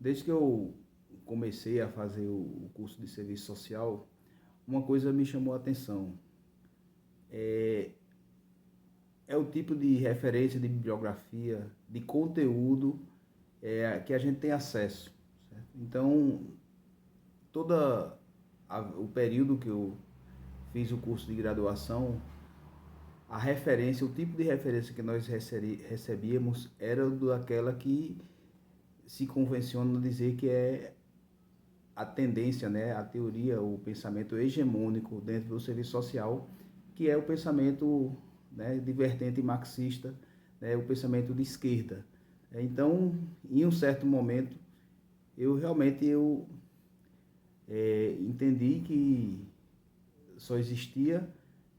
Desde que eu comecei a fazer o curso de serviço social, uma coisa me chamou a atenção. É o tipo de referência, de bibliografia, de conteúdo que a gente tem acesso. Certo? Então, todo o período que eu fiz o curso de graduação, a referência, o tipo de referência que nós recebíamos era daquela que se convenciona dizer que é a tendência, né, a teoria, o pensamento hegemônico dentro do serviço social, que é o pensamento, né, de vertente marxista, né, o pensamento de esquerda. Então, em um certo momento, eu realmente entendi que só existia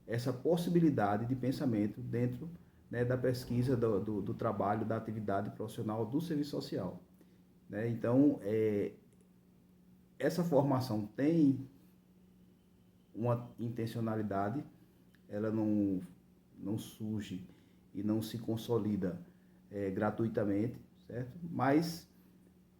essa possibilidade de pensamento dentro, né, da pesquisa, do trabalho, da atividade profissional do serviço social. Né? Então, essa formação tem uma intencionalidade, ela não surge e não se consolida gratuitamente, certo? Mas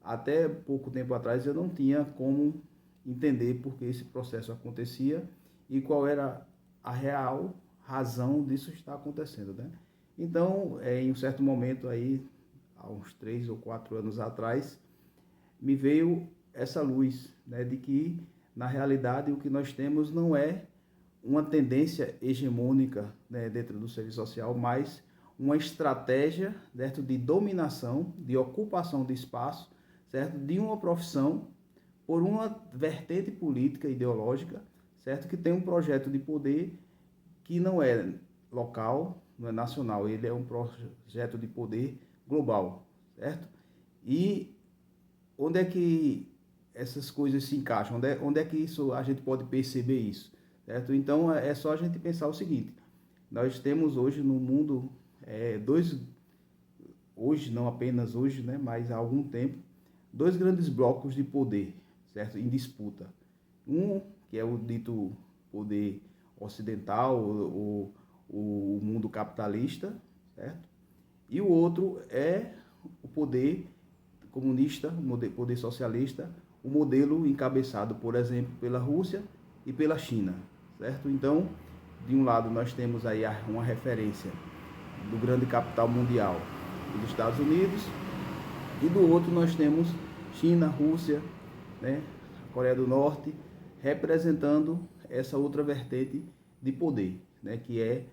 até pouco tempo atrás eu não tinha como entender por que esse processo acontecia e qual era a real razão disso estar acontecendo, né? Então, em um certo momento aí, há uns 3 ou 4 anos atrás, me veio essa luz, né, de que, na realidade, o que nós temos não é uma tendência hegemônica, né, dentro do serviço social, mas uma estratégia, certo, de dominação, de ocupação de espaço, certo, de uma profissão por uma vertente política ideológica, certo, que tem um projeto de poder que não é local, não é nacional, ele é um projeto de poder global, certo? E onde é que essas coisas se encaixam? Onde é que isso a gente pode perceber isso? Certo? Então é só a gente pensar o seguinte: nós temos hoje no mundo hoje, não apenas hoje, né, mas há algum tempo, dois grandes blocos de poder, certo? Em disputa. Um, que é o dito poder ocidental, o mundo capitalista, certo? E o outro é o poder comunista, o poder socialista, o modelo encabeçado, por exemplo, pela Rússia e pela China, certo? Então, de um lado nós temos aí uma referência do grande capital mundial, dos Estados Unidos, e do outro nós temos China, Rússia, né, Coreia do Norte, representando essa outra vertente de poder, né, que é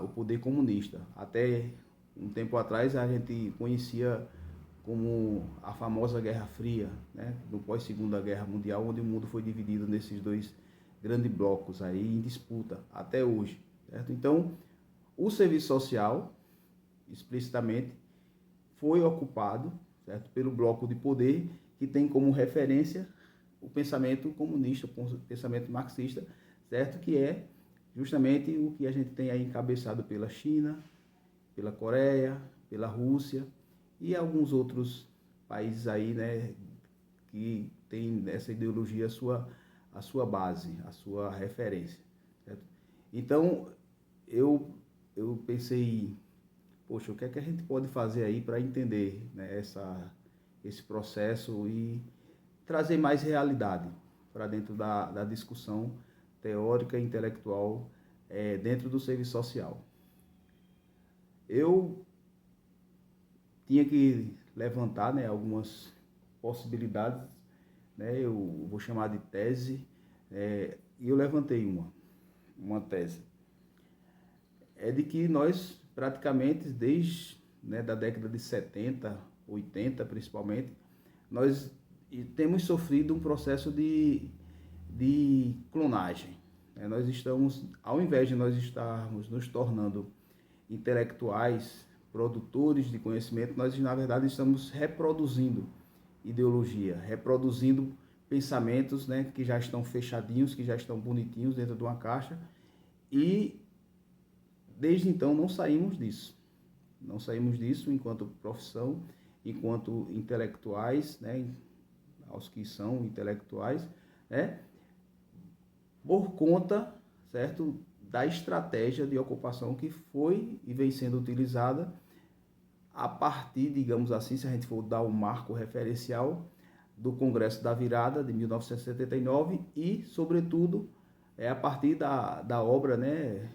o poder comunista. Até um tempo atrás a gente conhecia como a famosa Guerra Fria, né, no pós-Segunda Guerra Mundial, onde o mundo foi dividido nesses dois grandes blocos aí em disputa até hoje, certo? Então, o serviço social, explicitamente, foi ocupado, certo, pelo bloco de poder que tem como referência o pensamento comunista, o pensamento marxista, certo, que é justamente o que a gente tem aí encabeçado pela China, pela Coreia, pela Rússia e alguns outros países aí, né, que tem essa ideologia a sua base, a sua referência, certo? Então, eu pensei, poxa, o que é que a gente pode fazer aí para entender, né, esse processo e trazer mais realidade para dentro da discussão teórica e intelectual dentro do serviço social. Eu tinha que levantar, né, algumas possibilidades, né, eu vou chamar de tese, e eu levantei uma tese. É de que nós praticamente desde, né, da década de 70, 80 principalmente, nós temos sofrido um processo de clonagem. Nós estamos, ao invés de nós estarmos nos tornando intelectuais, produtores de conhecimento, nós na verdade estamos reproduzindo ideologia, reproduzindo pensamentos, né, que já estão fechadinhos, que já estão bonitinhos dentro de uma caixa, e desde então não saímos disso. Não saímos disso enquanto profissão, enquanto intelectuais, né, aos que são intelectuais, né, por conta, certo, da estratégia de ocupação que foi e vem sendo utilizada a partir, digamos assim, se a gente for dar um marco referencial, do Congresso da Virada de 1979 e, sobretudo, a partir da obra, né,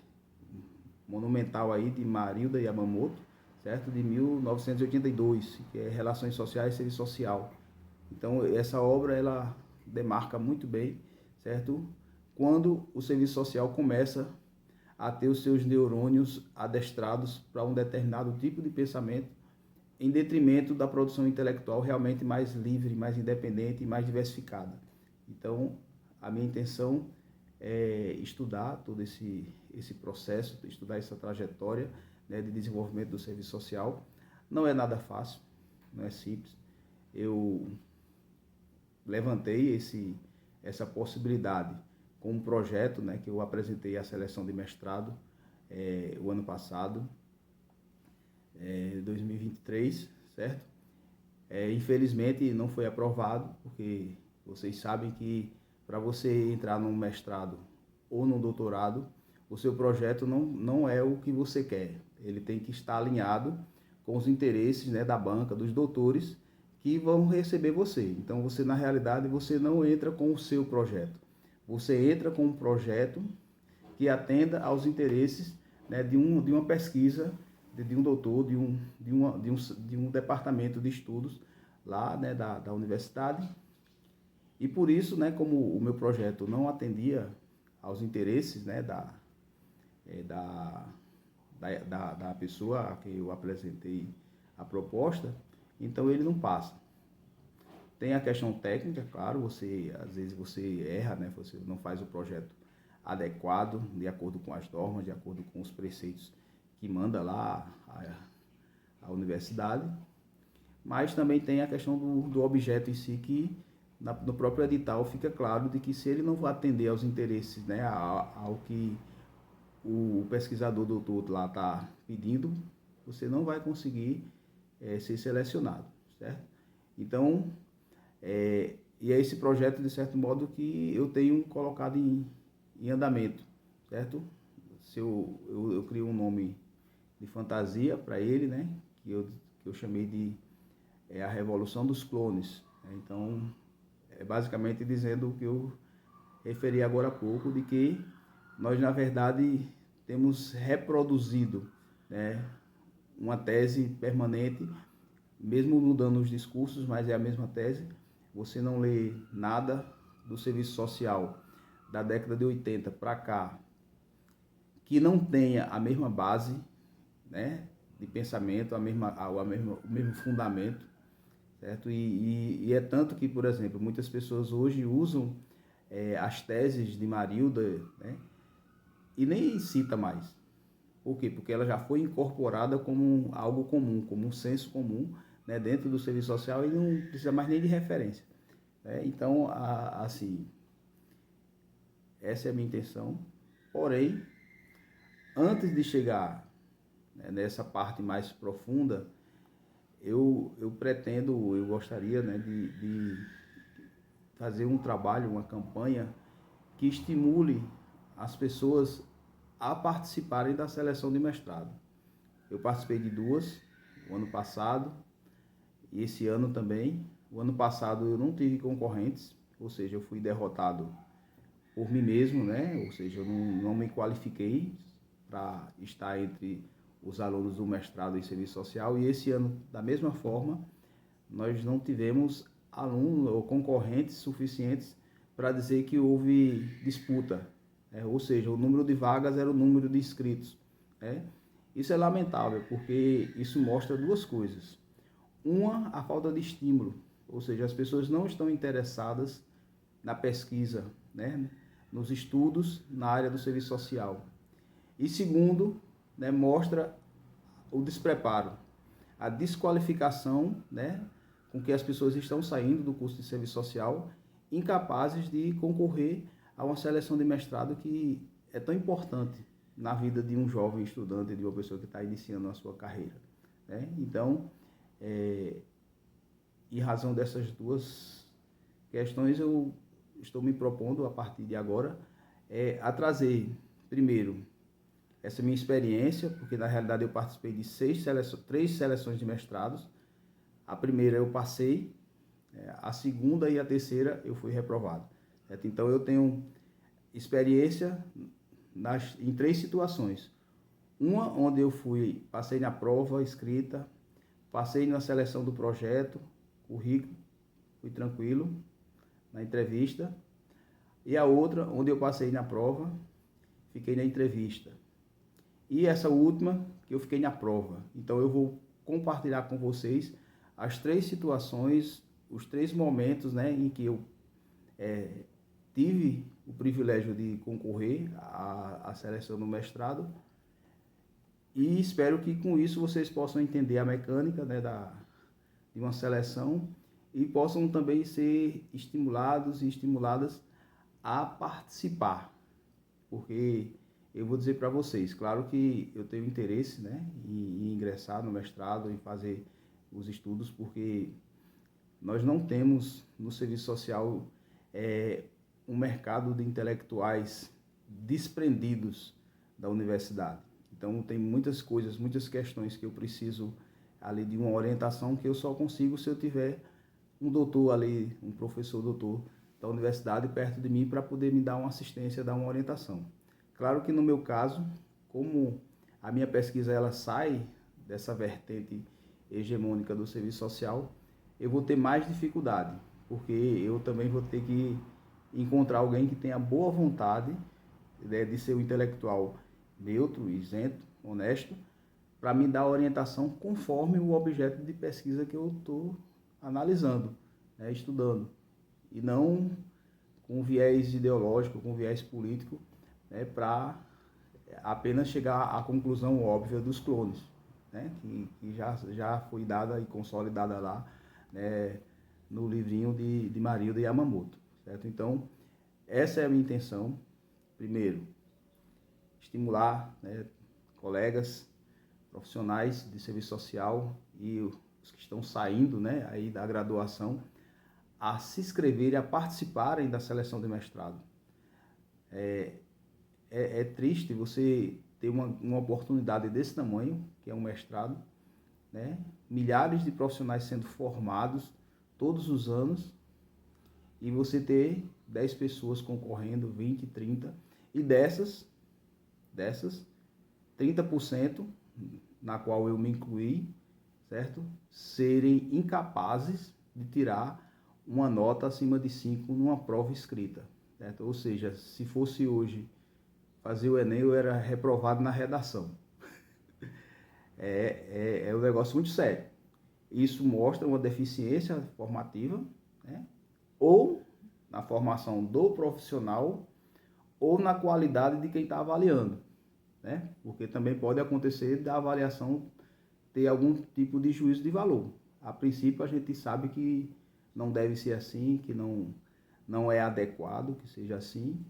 monumental aí de Marilda Yamamoto, certo? De 1982, que é Relações Sociais e Serviço Social. Então, essa obra, ela demarca muito bem, certo? Quando o serviço social começa a ter os seus neurônios adestrados para um determinado tipo de pensamento, em detrimento da produção intelectual realmente mais livre, mais independente e mais diversificada. Então, a minha intenção é estudar todo esse processo, estudar essa trajetória, né, de desenvolvimento do serviço social. Não é nada fácil, não é simples. Eu levantei essa possibilidade com um projeto, né, que eu apresentei à seleção de mestrado o ano passado, 2023, certo? Infelizmente não foi aprovado, porque vocês sabem que para você entrar num mestrado ou num doutorado, o seu projeto não é o que você quer. Ele tem que estar alinhado com os interesses, né, da banca, dos doutores que vão receber você. Então, você, na realidade, você não entra com o seu projeto. Você entra com um projeto que atenda aos interesses, né, de uma pesquisa, de um doutor, de um departamento de estudos lá, né, da universidade. E por isso, né, como o meu projeto não atendia aos interesses, né, da pessoa a quem eu apresentei a proposta, então ele não passa. Tem a questão técnica, claro, às vezes você erra, né, você não faz o projeto adequado, de acordo com as normas, de acordo com os preceitos que manda lá a universidade, mas também tem a questão do objeto em si, que no próprio edital fica claro de que se ele não vai atender aos interesses, né, ao que o pesquisador doutor lá está pedindo, você não vai conseguir ser selecionado, certo? Então, e é esse projeto, de certo modo, que eu tenho colocado em andamento, certo? Se eu crio um nome de fantasia para ele, né? Que eu chamei de a Revolução dos Clones. Então, basicamente dizendo o que eu referi agora há pouco, de que nós, na verdade, temos reproduzido, né, uma tese permanente, mesmo mudando os discursos, mas é a mesma tese. Você não lê nada do serviço social da década de 80 para cá que não tenha a mesma base, né, de pensamento, o mesmo fundamento, certo? E é tanto que, por exemplo, muitas pessoas hoje usam as teses de Marilda, né, e nem cita mais. Por quê? Porque ela já foi incorporada como algo comum, como um senso comum, né, dentro do serviço social, e não precisa mais nem de referência. Então, assim, essa é a minha intenção. Porém, antes de chegar, né, nessa parte mais profunda, eu gostaria, né, de fazer um trabalho, uma campanha que estimule as pessoas a participarem da seleção de mestrado. Eu participei de duas, o ano passado e esse ano também. O ano passado eu não tive concorrentes, ou seja, eu fui derrotado por mim mesmo, né? Ou seja, eu não me qualifiquei para estar entre os alunos do mestrado em serviço social, e esse ano, da mesma forma, nós não tivemos alunos ou concorrentes suficientes para dizer que houve disputa, ou seja, o número de vagas era o número de inscritos. Isso é lamentável, porque isso mostra duas coisas. Uma, a falta de estímulo, ou seja, as pessoas não estão interessadas na pesquisa, né, nos estudos na área do serviço social. E segundo, né, mostra o despreparo, a desqualificação, né, com que as pessoas estão saindo do curso de serviço social, incapazes de concorrer a uma seleção de mestrado que é tão importante na vida de um jovem estudante, de uma pessoa que está iniciando a sua carreira, né? Então, em razão dessas duas questões, eu estou me propondo, a partir de agora, a trazer, primeiro, essa minha experiência, porque na realidade eu participei de 3 seleções de mestrados. A primeira eu passei, A segunda e a terceira eu fui reprovado. Certo? Então eu tenho experiência em 3 situações. Uma onde eu passei na prova escrita, passei na seleção do projeto, currículo, fui tranquilo na entrevista. E a outra onde eu passei na prova, fiquei na entrevista. E essa última que eu fiquei na prova. Então eu vou compartilhar com vocês as 3 situações, os 3 momentos, né, em que eu tive o privilégio de concorrer à seleção do mestrado, e espero que com isso vocês possam entender a mecânica, né, de uma seleção, e possam também ser estimulados e estimuladas a participar, porque eu vou dizer para vocês, claro que eu tenho interesse, né, em ingressar no mestrado, em fazer os estudos, porque nós não temos no serviço social um mercado de intelectuais desprendidos da universidade. Então tem muitas coisas, muitas questões que eu preciso ali de uma orientação que eu só consigo se eu tiver um doutor ali, um professor doutor da universidade perto de mim para poder me dar uma assistência, dar uma orientação. Claro que no meu caso, como a minha pesquisa ela sai dessa vertente hegemônica do serviço social, eu vou ter mais dificuldade, porque eu também vou ter que encontrar alguém que tenha boa vontade, né, de ser um intelectual neutro, isento, honesto, para me dar orientação conforme o objeto de pesquisa que eu estou analisando, né, estudando, e não com viés ideológico, com viés político, né, para apenas chegar à conclusão óbvia dos clones, né, que já foi dada e consolidada lá, né, no livrinho de Marilda Yamamoto. Certo? Então, essa é a minha intenção. Primeiro, estimular, né, colegas profissionais de serviço social e os que estão saindo, né, aí da graduação a se inscreverem, a participarem da seleção de mestrado. É triste você ter uma oportunidade desse tamanho, que é um mestrado, né, milhares de profissionais sendo formados todos os anos, e você ter 10 pessoas concorrendo, 20, 30, e dessas 30%, na qual eu me incluí, certo? Serem incapazes de tirar uma nota acima de 5 numa prova escrita, certo? Ou seja, se fosse hoje fazer o Enem, eu era reprovado na redação. É um negócio muito sério. Isso mostra uma deficiência formativa, né? Ou na formação do profissional, ou na qualidade de quem está avaliando, né? Porque também pode acontecer da avaliação ter algum tipo de juízo de valor. A princípio, a gente sabe que não deve ser assim, que não é adequado que seja assim,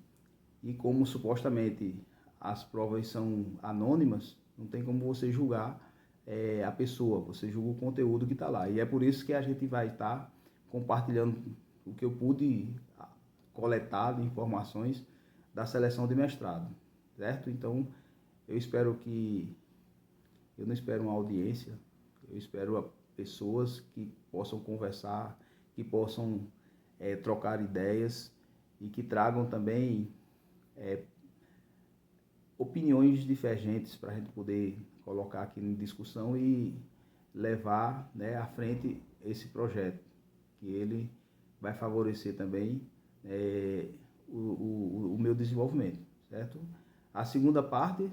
e como supostamente as provas são anônimas, não tem como você julgar a pessoa, você julga o conteúdo que está lá. E é por isso que a gente vai estar compartilhando o que eu pude coletar de informações da seleção de mestrado, certo? Então, eu não espero uma audiência, eu espero pessoas que possam conversar, que possam trocar ideias e que tragam também opiniões divergentes para a gente poder colocar aqui em discussão e levar, né, à frente esse projeto, que ele vai favorecer também o meu desenvolvimento, certo? A segunda parte,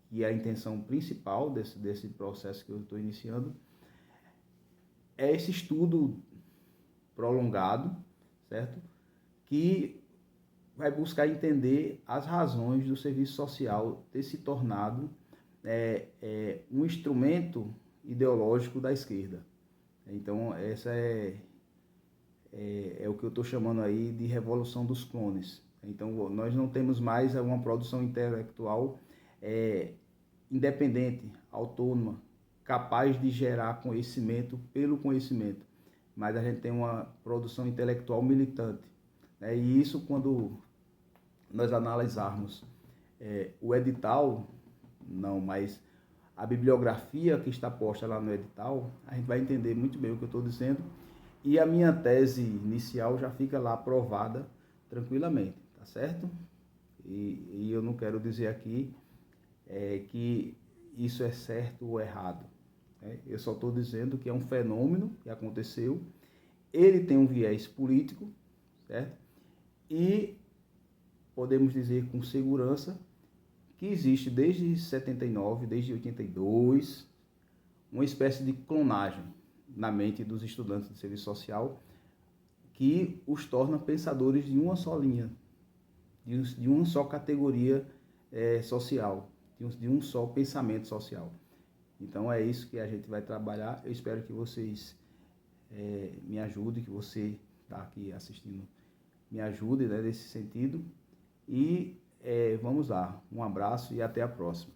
que é a intenção principal desse processo que eu estou iniciando, é esse estudo prolongado, certo? Que vai buscar entender as razões do serviço social ter se tornado um instrumento ideológico da esquerda. Então, essa é o que eu estou chamando aí de revolução dos clones. Então, nós não temos mais uma produção intelectual independente, autônoma, capaz de gerar conhecimento pelo conhecimento, mas a gente tem uma produção intelectual militante. E isso, quando nós analisarmos o edital, não, mas a bibliografia que está posta lá no edital, a gente vai entender muito bem o que eu estou dizendo, e a minha tese inicial já fica lá aprovada tranquilamente, tá certo? E eu não quero dizer aqui que isso é certo ou errado, né? Eu só estou dizendo que é um fenômeno que aconteceu, ele tem um viés político, certo? E podemos dizer com segurança que existe desde 79, desde 82, uma espécie de clonagem na mente dos estudantes de serviço social que os torna pensadores de uma só linha, de uma só categoria social, de um só pensamento social. Então é isso que a gente vai trabalhar. Eu espero que vocês me ajudem, que você está aqui assistindo me ajude, né, nesse sentido. E vamos lá. Um abraço e até a próxima.